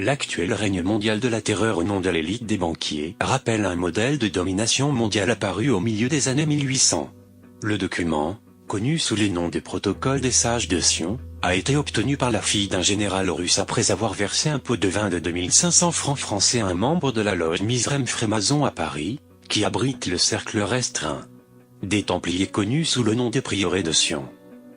L'actuel règne mondial de la terreur au nom de l'élite des banquiers rappelle un modèle de domination mondiale apparu au milieu des années 1800. Le document, connu sous les noms des protocoles des sages de Sion, a été obtenu par la fille d'un général russe après avoir versé un pot de vin de 2500 francs français à un membre de la loge Misrem Frémason à Paris, qui abrite le cercle restreint des Templiers connus sous le nom des prieurés de Sion.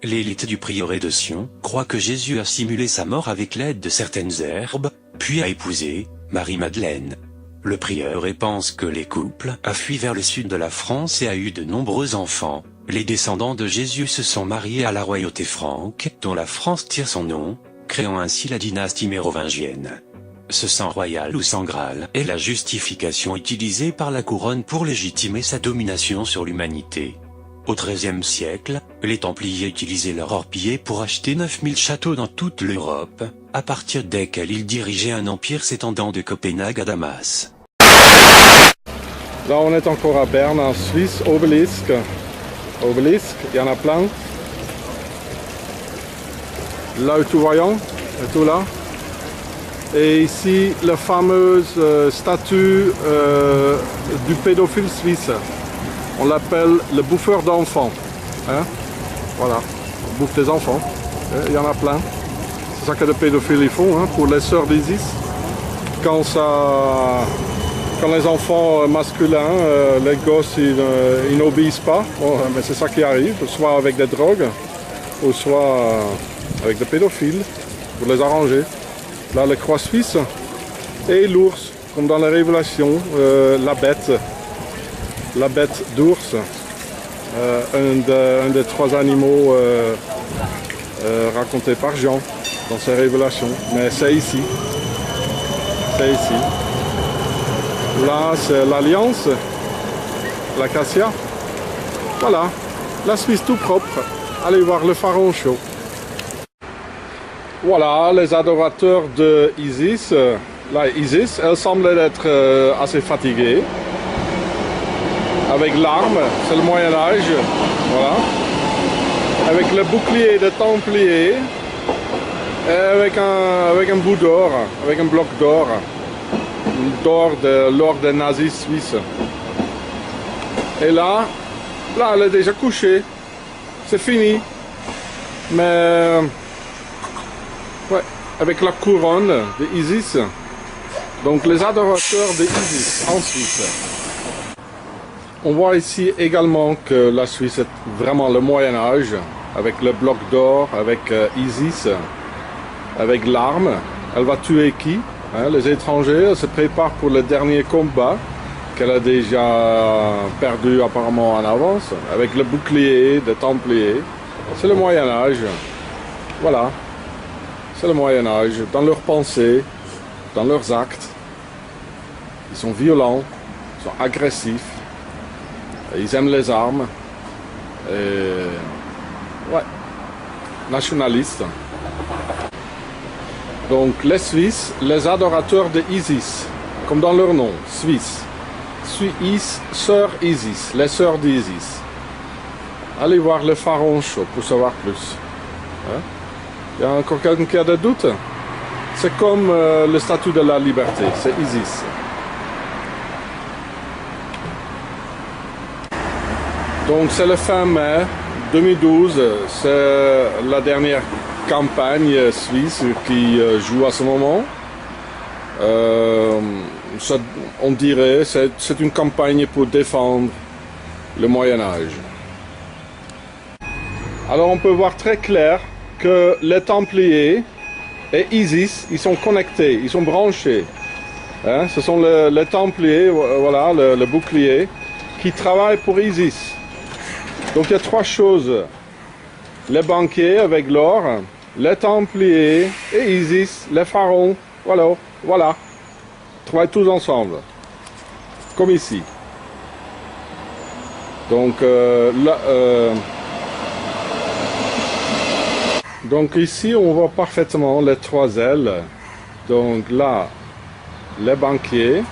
L'élite du prieuré de Sion croit que Jésus a simulé sa mort avec l'aide de certaines herbes, puis a épousé Marie-Madeleine. Le prieuré pense que les couples a fui vers le sud de la France et a eu de nombreux enfants. Les descendants de Jésus se sont mariés à la royauté franque, dont la France tire son nom, créant ainsi la dynastie mérovingienne. Ce sang royal ou sang Graal est la justification utilisée par la couronne pour légitimer sa domination sur l'humanité. Au XIIIe siècle, les Templiers utilisaient leur or pillé pour acheter 9000 châteaux dans toute l'Europe, à partir desquels ils dirigeaient un empire s'étendant de Copenhague à Damas. Là on est encore à Berne, en Suisse, obélisque. Obélisque, il y en a plein. L'œil tout voyant, et tout là. Et ici, la fameuse statue du pédophile suisse. On l'appelle le bouffeur d'enfants. Hein? Voilà, on bouffe des enfants. Il y en a plein. C'est ça que les pédophiles font, hein, pour les sœurs d'Isis. Quand les enfants masculins, les gosses, ils n'obéissent pas, bon, mais c'est ça qui arrive, soit avec des drogues, ou soit avec des pédophiles, pour les arranger. Là, la croix suisse et l'ours, comme dans la Révélation, la bête d'ours, un des trois animaux racontés par Jean dans ses Révélations. Mais c'est ici. C'est ici. Là, c'est l'Alliance, l'acacia. Voilà, la Suisse tout propre. Allez voir le Pharaon chaud. Voilà, les adorateurs de Isis. Là, Isis, elle semblait être assez fatiguée. Avec l'arme, c'est le Moyen-Âge. Voilà. Avec le bouclier des Templiers. Et avec un bout d'or, avec un bloc d'or. L'or des nazis suisses. Et là, elle est déjà couchée. C'est fini. Mais... ouais, avec la couronne de Isis. Donc les adorateurs de Isis en Suisse. On voit ici également que la Suisse est vraiment le Moyen-Âge, avec le bloc d'or, avec Isis, avec l'arme. Elle va tuer qui? Hein, les étrangers. Elle se prépare pour le dernier combat qu'elle a déjà perdu apparemment en avance, avec le bouclier des Templiers. C'est le Moyen-Âge. Voilà. C'est le Moyen-Âge, dans leurs pensées, dans leurs actes. Ils sont violents, ils sont agressifs, ils aiment les armes, et... ouais, nationalistes. Donc les Suisses, les adorateurs de Isis, comme dans leur nom, Suisse. Sœur Isis, les sœurs d'Isis. Allez voir le Pharaon chaud pour savoir plus. Hein? Il y a encore quelqu'un qui a des doutes? C'est comme le statut de la liberté, c'est Isis. Donc c'est le fin mai 2012, c'est la dernière campagne suisse qui joue à ce moment. On dirait que c'est une campagne pour défendre le Moyen-Âge. Alors on peut voir très clair que les Templiers et Isis, ils sont connectés, ils sont branchés. Hein? Ce sont les Templiers, voilà, le bouclier, qui travaillent pour Isis. Donc il y a trois choses. Les banquiers avec l'or, les Templiers et Isis, les pharaons. Voilà. Ils travaillent tous ensemble. Comme ici. Donc donc ici on voit parfaitement les trois ailes. Donc là, les banquiers,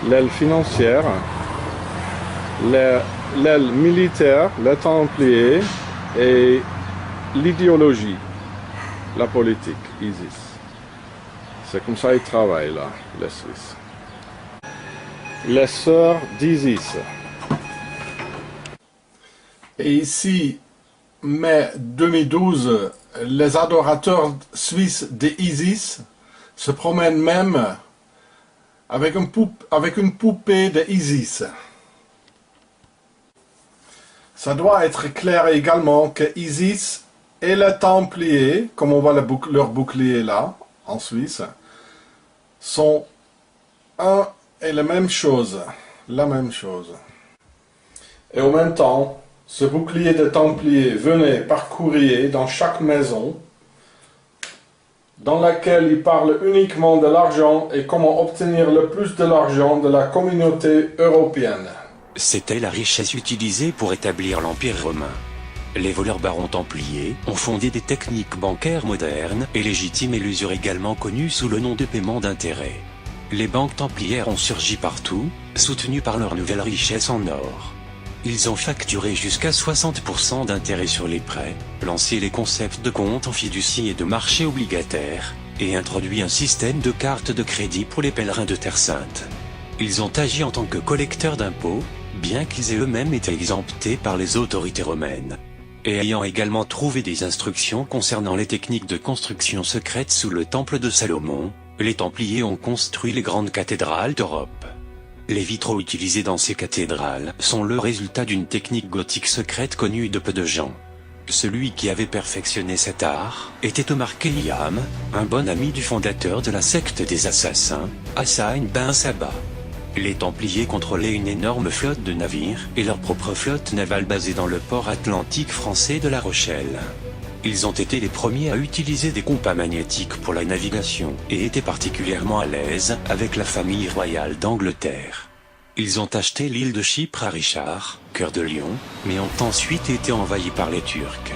l'aile financière, l'aile militaire, les Templiers et l'idéologie, la politique, Isis. C'est comme ça qu'ils travaillent là, les Suisses. Les sœurs d'Isis. Et ici, mai 2012, les adorateurs suisses d'Isis se promènent même avec une poupée d'Isis. Ça doit être clair également que Isis et les Templiers, comme on voit leur bouclier là, en Suisse, sont un et la même chose. Et en même temps, ce bouclier des Templiers venait par courrier dans chaque maison, dans laquelle il parle uniquement de l'argent et comment obtenir le plus de l'argent de la communauté européenne. C'était la richesse utilisée pour établir l'Empire romain. Les voleurs barons templiers ont fondé des techniques bancaires modernes et légitimes et l'usure également connue sous le nom de paiement d'intérêt. Les banques templières ont surgi partout, soutenues par leur nouvelle richesse en or. Ils ont facturé jusqu'à 60% d'intérêt sur les prêts, lancé les concepts de compte en fiducie et de marché obligataire, et introduit un système de cartes de crédit pour les pèlerins de Terre Sainte. Ils ont agi en tant que collecteurs d'impôts, bien qu'ils aient eux-mêmes été exemptés par les autorités romaines. Et ayant également trouvé des instructions concernant les techniques de construction secrètes sous le temple de Salomon, les Templiers ont construit les grandes cathédrales d'Europe. Les vitraux utilisés dans ces cathédrales sont le résultat d'une technique gothique secrète connue de peu de gens. Celui qui avait perfectionné cet art était Omar Khayyam, un bon ami du fondateur de la secte des assassins, Hassan ben Sabah. Les Templiers contrôlaient une énorme flotte de navires et leur propre flotte navale basée dans le port atlantique français de La Rochelle. Ils ont été les premiers à utiliser des compas magnétiques pour la navigation et étaient particulièrement à l'aise avec la famille royale d'Angleterre. Ils ont acheté l'île de Chypre à Richard, cœur de Lion, mais ont ensuite été envahis par les Turcs.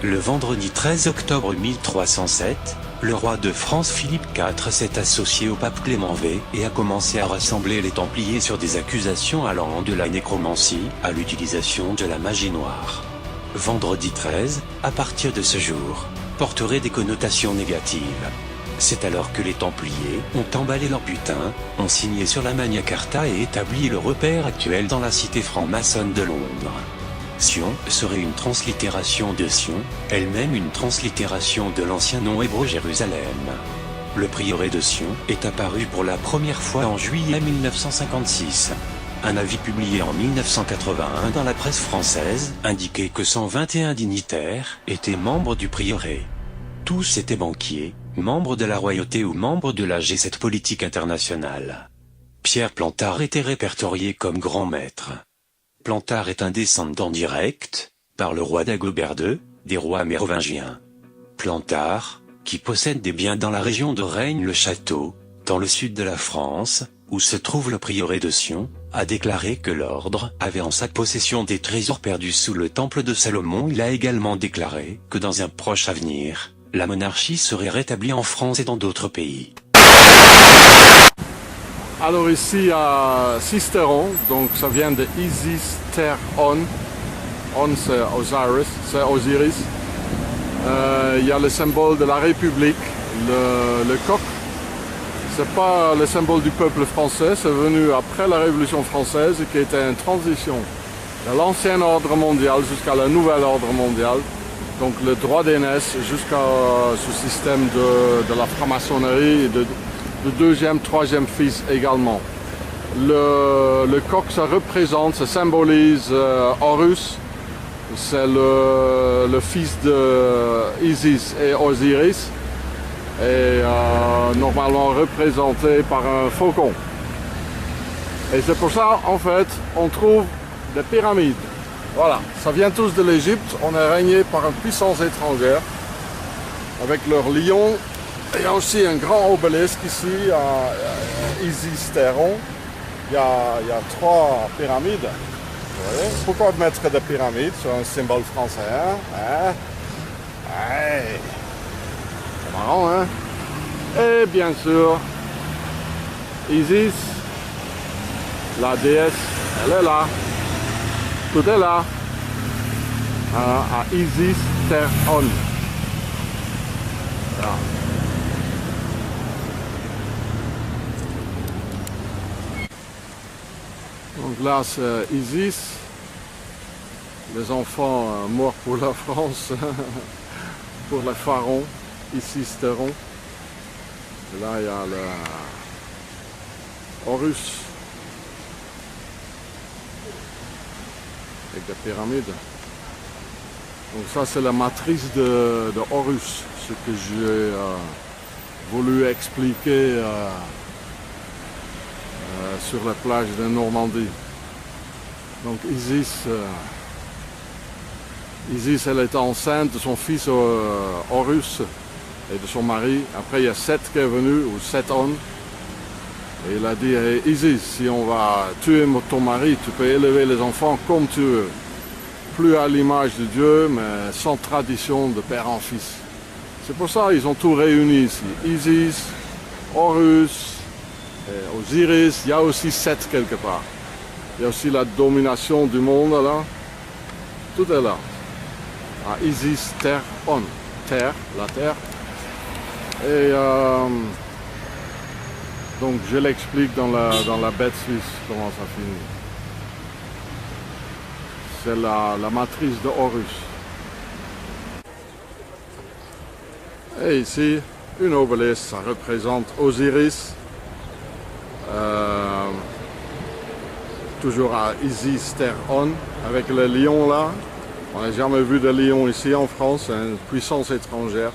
Le vendredi 13 octobre 1307, le roi de France Philippe IV s'est associé au pape Clément V et a commencé à rassembler les Templiers sur des accusations allant de la nécromancie à l'utilisation de la magie noire. Vendredi 13, à partir de ce jour, porterait des connotations négatives. C'est alors que les Templiers ont emballé leur butin, ont signé sur la Magna Carta et établi le repère actuel dans la cité franc-maçonne de Londres. Sion serait une translittération de Sion, elle-même une translittération de l'ancien nom hébreu Jérusalem. Le prieuré de Sion est apparu pour la première fois en juillet 1956. Un avis publié en 1981 dans la presse française indiquait que 121 dignitaires étaient membres du prieuré. Tous étaient banquiers, membres de la royauté ou membres de la G7 politique internationale. Pierre Plantard était répertorié comme grand maître. Plantard est un descendant direct, par le roi Dagobert II, des rois mérovingiens. Plantard, qui possède des biens dans la région de Rennes-le-Château, dans le sud de la France, où se trouve le prieuré de Sion, a déclaré que l'ordre avait en sa possession des trésors perdus sous le temple de Salomon. Il a également déclaré que dans un proche avenir, la monarchie serait rétablie en France et dans d'autres pays. Alors ici à Sisteron, donc ça vient de Isis Ter On. On c'est Osiris. Il y a le symbole de la République, le coq. C'est pas le symbole du peuple français, c'est venu après la Révolution française et qui était une transition de l'ancien ordre mondial jusqu'à le nouvel ordre mondial. Donc le droit d'aînesse jusqu'à ce système de la franc-maçonnerie et de deuxième, troisième fils également. Le coq, ça représente, ça symbolise Horus, c'est le fils de Isis et Osiris, et normalement représenté par un faucon. Et c'est pour ça, en fait, on trouve des pyramides. Voilà, ça vient tous de l'Égypte, on est régné par une puissance étrangère, avec leurs lions. Il y a aussi un grand obélisque ici à Isisteron. Il y a 3 pyramides. Vous voyez? Pourquoi mettre des pyramides sur un symbole français, hein? Ouais. C'est marrant, hein? Et bien sûr, Isis, la déesse, elle est là. Tout est là. À Isisteron. Voilà. Donc là c'est Isis, les enfants morts pour la France, pour le pharaon, Isis Théron. Et là il y a le Horus, avec des pyramides. Donc ça c'est la matrice de Horus, ce que j'ai voulu expliquer sur la plage de Normandie. Donc Isis, elle était enceinte de son fils Horus et de son mari. Après il y a Seth qui est venu, ou Sethon, et il a dit hey, Isis, si on va tuer ton mari, tu peux élever les enfants comme tu veux. Plus à l'image de Dieu, mais sans tradition de père en fils. C'est pour ça qu'ils ont tout réuni ici. Isis, Horus, Osiris, il y a aussi Seth quelque part. Il y a aussi la domination du monde là. Tout est là. Ah, Isis, terre, on. Terre, la terre. Et donc je l'explique dans la bête suisse comment ça finit. C'est la matrice de Horus. Et ici, une obélisque, ça représente Osiris. Toujours à Isis Terre On, avec le lion là. On n'a jamais vu de lion ici en France, c'est une puissance étrangère.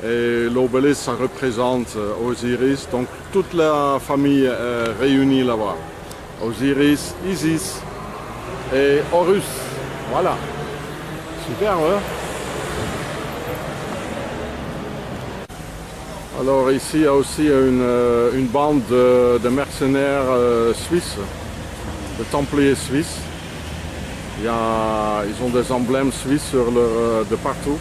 Et l'obélisque, ça représente Osiris, donc toute la famille est réunie là-bas. Osiris, Isis et Horus. Voilà. Super, ouais. Alors ici, il y a aussi une bande de mercenaires suisses, de templiers suisses. Ils ont des emblèmes suisses de partout.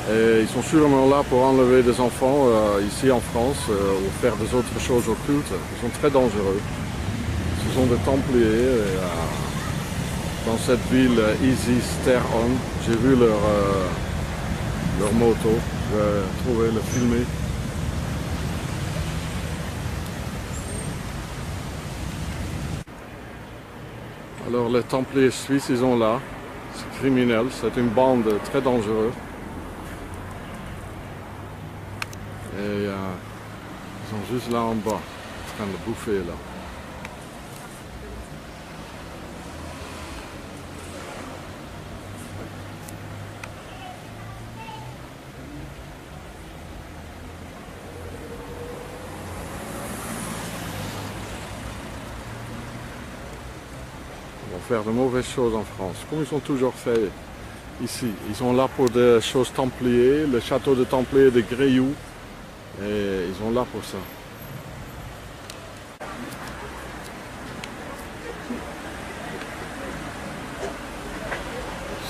Et ils sont sûrement là pour enlever des enfants ici en France ou faire des autres choses occultes. Ils sont très dangereux. Ce sont des templiers. Dans cette ville Isis Terre On, j'ai vu leur moto. Je vais trouver le filmer. Alors les templiers suisses, ils sont là. C'est criminel, c'est une bande très dangereuse. Et ils sont juste là en bas, en train de bouffer là. Ils vont faire de mauvaises choses en France, comme ils ont toujours fait ici. Ils sont là pour des choses templiers, le château de Templiers de Gréoux. Et ils sont là pour ça.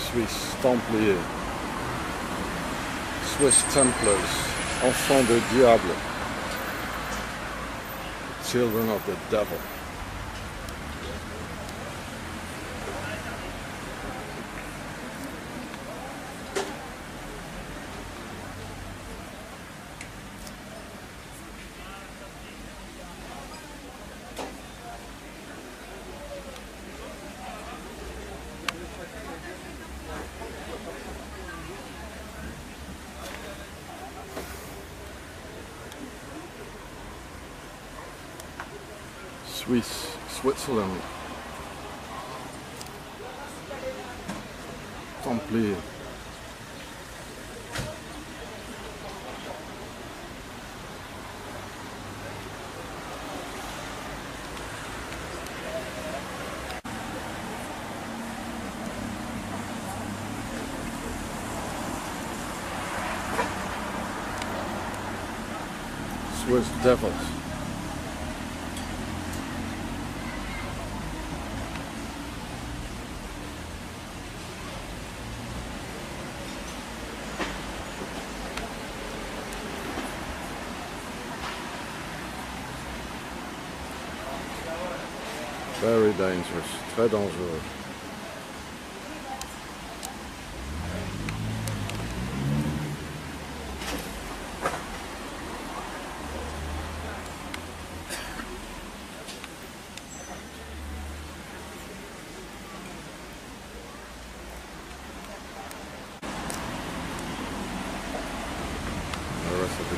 Suisse, Templiers. Swiss Templars, enfants de diable. Children of the devil. Switzerland. Templiers. Swiss devils. Very dangerous, très dangereux.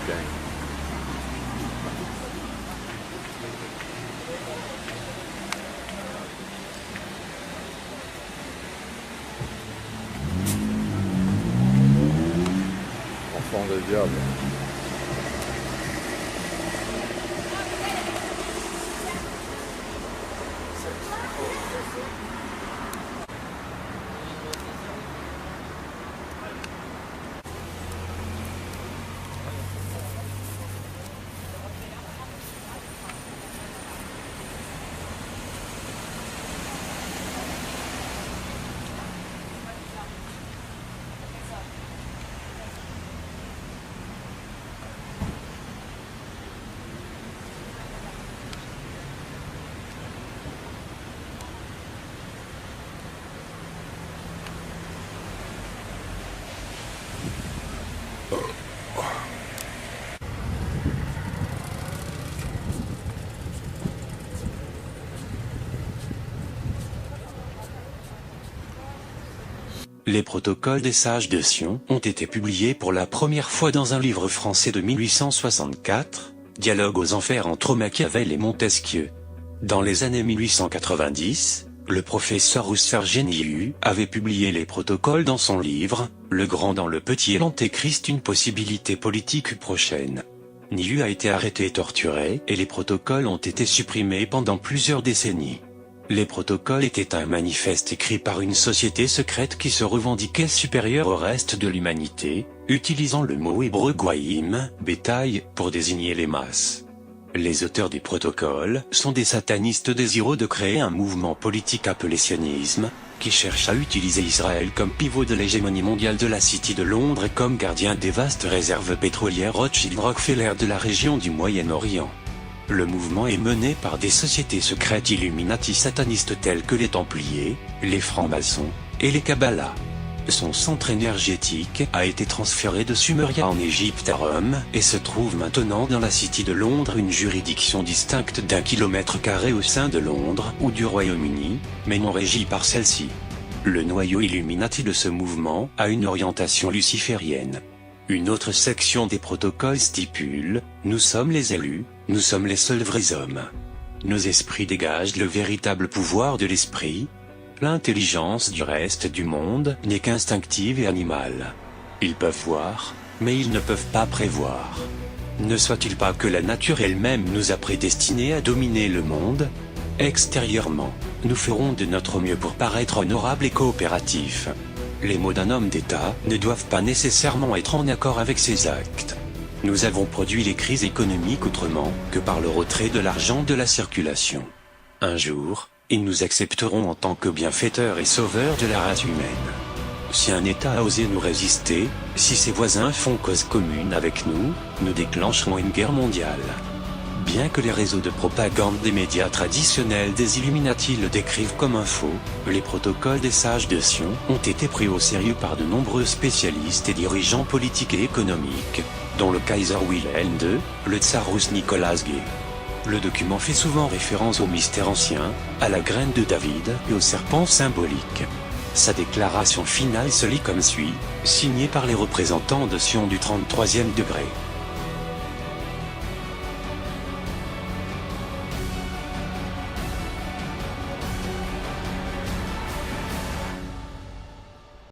gang. Enfant de diable. Les protocoles des sages de Sion ont été publiés pour la première fois dans un livre français de 1864, Dialogue aux enfers entre Machiavel et Montesquieu. Dans les années 1890, le professeur Rousser Géniu avait publié les protocoles dans son livre, Le Grand dans le Petit et l'Antéchrist, une possibilité politique prochaine. Niu a été arrêté et torturé, et les protocoles ont été supprimés pendant plusieurs décennies. Les protocoles étaient un manifeste écrit par une société secrète qui se revendiquait supérieure au reste de l'humanité, utilisant le mot hébreu goïm, bétail, pour désigner les masses. Les auteurs des protocoles sont des satanistes désireux de créer un mouvement politique appelé sionisme, qui cherche à utiliser Israël comme pivot de l'hégémonie mondiale de la City de Londres et comme gardien des vastes réserves pétrolières Rothschild-Rockefeller de la région du Moyen-Orient. Le mouvement est mené par des sociétés secrètes Illuminati satanistes telles que les Templiers, les francs-maçons, et les Kabbalah. Son centre énergétique a été transféré de Sumeria en Égypte à Rome, et se trouve maintenant dans la City de Londres, une juridiction distincte d'1 km² au sein de Londres ou du Royaume-Uni, mais non régie par celle-ci. Le noyau Illuminati de ce mouvement a une orientation luciférienne. Une autre section des protocoles stipule « Nous sommes les élus, nous sommes les seuls vrais hommes. Nos esprits dégagent le véritable pouvoir de l'esprit. L'intelligence du reste du monde n'est qu'instinctive et animale. Ils peuvent voir, mais ils ne peuvent pas prévoir. Ne soit-il pas que la nature elle-même nous a prédestinés à dominer le monde ? Extérieurement, nous ferons de notre mieux pour paraître honorables et coopératifs. Les mots d'un homme d'État ne doivent pas nécessairement être en accord avec ses actes. Nous avons produit les crises économiques autrement que par le retrait de l'argent de la circulation. Un jour, ils nous accepteront en tant que bienfaiteurs et sauveurs de la race humaine. Si un État a osé nous résister, si ses voisins font cause commune avec nous, nous déclencherons une guerre mondiale. Bien que les réseaux de propagande des médias traditionnels des Illuminati le décrivent comme un faux, les protocoles des sages de Sion ont été pris au sérieux par de nombreux spécialistes et dirigeants politiques et économiques, dont le Kaiser Wilhelm II, le Tsar russe Nicolas II. Le document fait souvent référence au mystère ancien, à la graine de David et au serpent symbolique. Sa déclaration finale se lit comme suit, signée par les représentants de Sion du 33e degré.